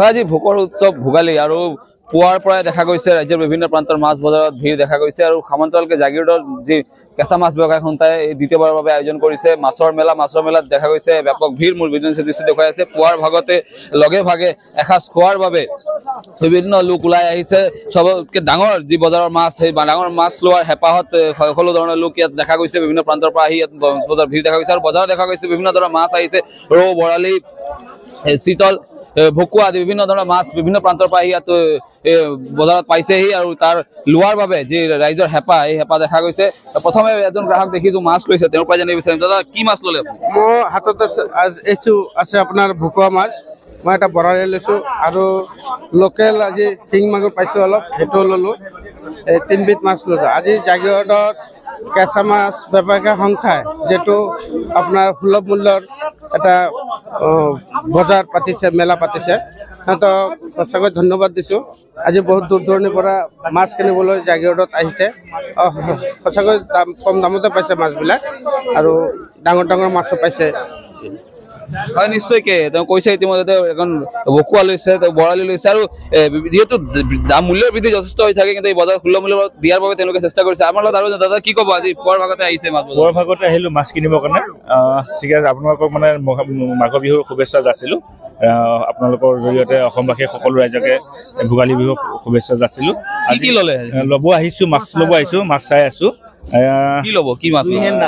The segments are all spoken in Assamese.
আজি ভোকৰ উৎসৱ ভোগালী আৰু পুৱাৰ পৰাই দেখা গৈছে ৰাজ্যৰ বিভিন্ন প্ৰান্তৰ মাছ বজাৰত ভিৰ দেখা গৈছে আৰু সামন্তৰালকে জাগিৰোডৰ যি কেঁচা মাছ ব্যৱসায় সন্থাই দ্বিতীয়বাৰৰ বাবে আয়োজন কৰিছে মাছৰ মেলাত দেখা গৈছে ব্যাপক ভিৰ মূল বিজনেছ দৃশ্য দেখুৱাই আছে পুৱাৰ ভাগতে লগে ভাগে এসাঁজ খোৱাৰ বাবে বিভিন্ন লোক ওলাই আহিছে সবতকে ডাঙৰ যি বজাৰৰ মাছ সেই ডাঙৰ মাছ লোৱাৰ হেঁপাহত সকলো ধৰণৰ লোক ইয়াত দেখা গৈছে বিভিন্ন প্ৰান্তৰ পৰা আহি ইয়াত বজাৰ ভিৰ দেখা গৈছে আৰু বজাৰত দেখা গৈছে বিভিন্ন ধৰণৰ মাছ আহিছে ৰৌ বৰালি চিতল ভকুৱা আদি বিভিন্ন ধৰণৰ মাছ বিভিন্ন প্ৰান্তৰ পৰা ইয়াত বজাৰত পাইছেহি আৰু তাৰ লোৱাৰ বাবে যি ৰাইজৰ হেঁপাহ এই হেঁপাহ দেখা গৈছে প্ৰথমে এজন গ্ৰাহক দেখিছো মাছ লৈছে তেওঁৰ পৰা জানিব বিচাৰিম দাদা কি মাছ ললে মোৰ হাতত আছে আপোনাৰ ভকুৱা মাছ মই এটা বৰালি লৈছো আৰু লোকেল আজি টিং মাগুৰ পাইছো অলপ সেইটো ললো এই তিনবিধ মাছ ললো আজি জাগিৰোডত কেঁচা মাছ ব্যৱসায়িক সংস্থাই যেটো আপোনাৰ সুলভ মূল্যৰ এটা বজাৰ পাতিছে মেলা পাতিছে সিহঁতক সঁচাকৈ ধন্যবাদ দিছোঁ আজি বহুত দূৰ দূৰণিৰ পৰা মাছ কিনিবলৈ জাগিৰোডত আহিছে সঁচাকৈ কম দামতে পাইছে মাছবিলাক আৰু ডাঙৰ ডাঙৰ মাছো পাইছে হয় নিশ্চয়কে তেওঁ কৈছে ইতিমধ্যে এখন ভকুৱা লৈছে বৰালি লৈছে আৰু যেহেতু দাম মূল্যৰ বৃদ্ধি যথেষ্ট হৈ থাকে কিন্তু এই বজাৰত সুলভ মূল্য দিয়াৰ বাবে তেওঁলোকে চেষ্টা কৰিছে আমাৰ লগত আৰু দাদা কি ক'ব আজি পুৱাৰ ভাগতে আহিছে মাছ পুৱাৰ ভাগতে আহিলোঁ মাছ কিনিবৰ কাৰণে ঠিক আছে আপোনালোকক মানে মাঘৰ বিহুৰ শুভেচ্ছা যাচিলোঁ আপোনালোকৰ জৰিয়তে অসমবাসী সকলো ৰাইজকে ভোগালী বিহুৰ শুভেচ্ছা যাচিলোঁ কি ল'লে ল'ব আহিছোঁ মাছ ল'ব আহিছোঁ মাছ চাই আছোঁ কি ল'ব কি মাছ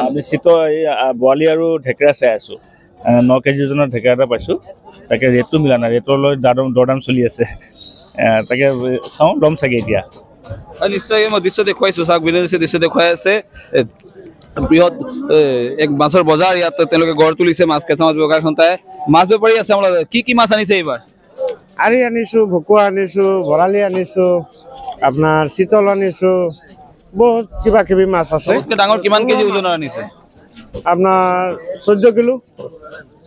আমি চিতৰ এই বৰালি আৰু ঢেকেৰা চাই আছোঁ 9 কেজি ওজনৰ ঢেকেৰা এটা পাইছোঁ তাকে ৰেটটো মিলা নাই ৰেটৰ লৈ দৰদাম চলি আছে তাকে চাওঁ ল'ম চাগে এতিয়া নিশ্চয় মই দৃশ্য দেখুৱাইছোঁ চাওক বিদেশী দৃশ্য দেখুৱাই আছে বৃহৎ এক মাছৰ বজাৰ ইয়াত তেওঁলোকে গঢ় তুলিছে মাছ কেঁচা মাছ ব্যৱসায় সন্থাই মাছ বেপাৰী আছে আমাৰ কি মাছ আনিছে এইবাৰ আৰি আনিছোঁ ভকুৱা আনিছোঁ বৰালি আনিছোঁ আপোনাৰ চিতল আনিছোঁ বহুত কিবা কিবি মাছ আছে ডাঙৰ কিমান কেজি ওজনৰ আনিছে আপোনাৰ 14 কিলো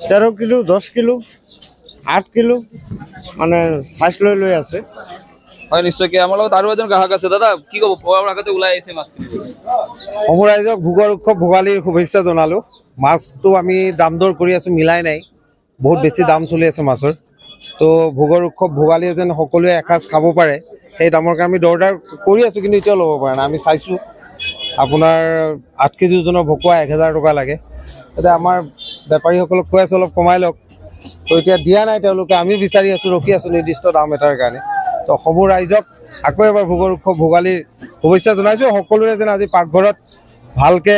13 কিলো 10 কিলো 8 কিলো মানে সাইজ লৈ আছে হয় নিশ্চয়কৈ আমাৰ লগত আৰু এজন গ্ৰাহক আছে দাদা কি ক'ব পুৱাৰ আগতে ওলাই আহিছে মাছ সমূহ ৰাইজক ভোগৰ উৎসৱ ভোগালীৰ শুভেচ্ছা জনালোঁ মাছটো আমি দাম দৰ কৰি আছোঁ মিলাই নাই বহুত বেছি দাম চলি আছে মাছৰ তো ভোগৰ উৎসৱ ভোগালী যেন সকলোৱে এসাঁজ খাব পাৰে সেই দামৰ কাৰণে আমি দৰদাৰ কৰি আছোঁ কিন্তু এতিয়াও ল'ব পৰা নাই আমি চাইছোঁ আপোনাৰ 8 কেজি ওজনৰ ভকুৱা 1000 টকা লাগে এতিয়া আমাৰ বেপাৰীসকলক কৈ আছোঁ অলপ কমাই লওক তো এতিয়া দিয়া নাই তেওঁলোকে আমি বিচাৰি আছোঁ ৰখি আছোঁ নিৰ্দিষ্ট দাম এটাৰ কাৰণে তো সমূহ ৰাইজক আকৌ এবাৰ ভোগৰ উৎসৱ ভোগালীৰ শুভেচ্ছা জনাইছোঁ সকলোৰে যেন আজি পাকঘৰত ভালকে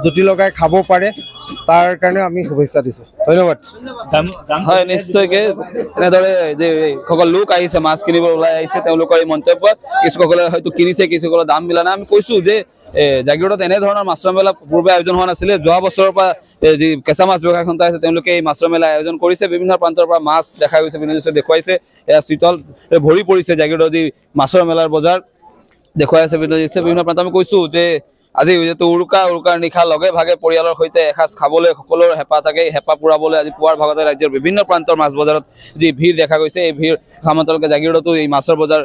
জুতি লগাই খাব পাৰে তাৰ কাৰণে আমি শুভেচ্ছা দিছোঁ ধন্যবাদ হয় নিশ্চয়কৈ এনেদৰে যে সকল লোক আহিছে মাছ কিনিব ওলাই আহিছে তেওঁলোকৰ এই মন্তব্য কিছুসকলে হয়তো কিনিছে কিছুসকলৰ দাম মিলা নাই আমি কৈছোঁ যে জাগিৰোডত এনেধৰণৰ মাছৰ মেলা পূৰ্বে আয়োজন হোৱা নাছিলে যোৱা বছৰৰ পৰা যি কেঁচা মাছ ব্যৱসায় সন্থা আছে তেওঁলোকে এই মাছৰ মেলা আয়োজন কৰিছে বিভিন্ন প্ৰান্তৰ পৰা মাছ দেখা গৈছে বিভিন্ন দৃশ্য দেখুৱাইছে এয়া চিতল ভৰি পৰিছে জাগিৰোডৰ যি মাছৰ মেলাৰ বজাৰ দেখুৱাই আছে বিভিন্ন প্ৰান্ত আমি কৈছোঁ যে আজি যেহেতু উৰুকাৰ নিশা লগে ভাগে পৰিয়ালৰ সৈতে এসাঁজ খাবলৈ সকলোৰে হেঁপাহ থাকে হেঁপাহ পূৰাবলৈ আজি পুৱাৰ ভাগতে ৰাজ্যৰ বিভিন্ন প্ৰান্তৰ মাছ বজাৰত যি ভিৰ দেখা গৈছে এই ভিৰ সামন্তৰালকে জাগিৰোডতো এই মাছৰ বজাৰ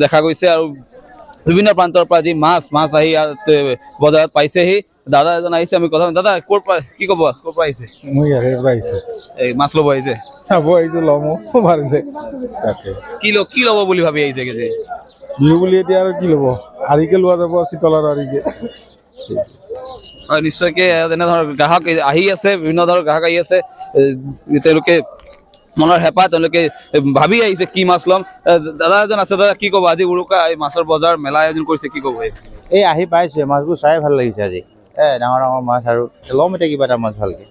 দেখা গৈছে আৰু বিভিন্ন প্ৰান্তৰ পৰা যি মাছ আহি ইয়াত বজাৰত পাইছেহি দাদা এজন আহিছে আমি কথা দাদা ক'ৰ পৰা কি ক'ব ক'ৰ পৰা আহিছে মই ইয়াৰে পৰা আহিছোঁ এই মাছ ল'ব আহিছে চাব আহিছোঁ ল'ম পাৰিছে তাকে কি ল'ব বুলি ভাবি আহিছে বিহু বুলি এতিয়া আৰু কি ল'ব আৰিকে লোৱা যাব চিতলৰ আৰিকে হয় নিশ্চয়কৈ তেনেধৰণৰ গ্ৰাহক আহি আছে বিভিন্ন ধৰণৰ গ্ৰাহক আহি আছে তেওঁলোকে মনৰ হেঁপাহ তেওঁলোকে ভাবি আহিছে কি মাছ ল'ম দাদা এজন আছে দাদা কি ক'ব আজি উৰুকা এই মাছৰ বজাৰ মেলা আয়োজন কৰিছে কি ক'ব এই আহি পাইছোঁ মাছবোৰ চাই ভাল লাগিছে আজি ডাঙৰ ডাঙৰ মাছ আৰু ল'ম এতিয়া কিবা এটা মাছ ভালকৈ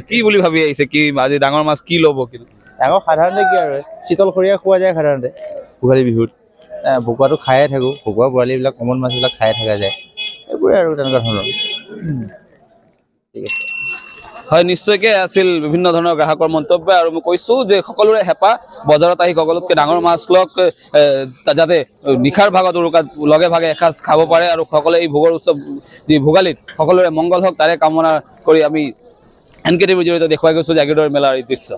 কি বুলি ভাবি আহিছে কি আজি ডাঙৰ মাছ কি ল'ব কিন্তু ডাঙৰ সাধাৰণতে কি আৰু চিতল খৰিয়া খোৱা যায় সাধাৰণতে ভোগালী বিহুত ভকুৱাটো খায়ে থাকোঁ ভকুৱা বৰালিবিলাক কমন মাছবিলাক খায়ে থকা যায় এইবোৰে আৰু তেনেকুৱা ধৰণৰ ঠিক আছে হয় নিশ্চয়কৈ আছিল বিভিন্ন ধৰণৰ গ্ৰাহকৰ মন্তব্য আৰু মই কৈছোঁ যে সকলোৰে হেঁপাহ বজাৰত আহি সকলোতকৈ ডাঙৰ মাছ লওক যাতে নিশাৰ ভাগত উৰুকাত লগে ভাগে এসাঁজ খাব পাৰে আৰু সকলোৱে এই ভোগৰ উৎসৱ যি ভোগালীত সকলোৰে মংগল হওক তাৰে কামনা কৰি আমি NK TVৰ জৰিয়তে দেখুৱাই গৈছোঁ জাগিৰোডৰ মেলাৰ এই দৃশ্য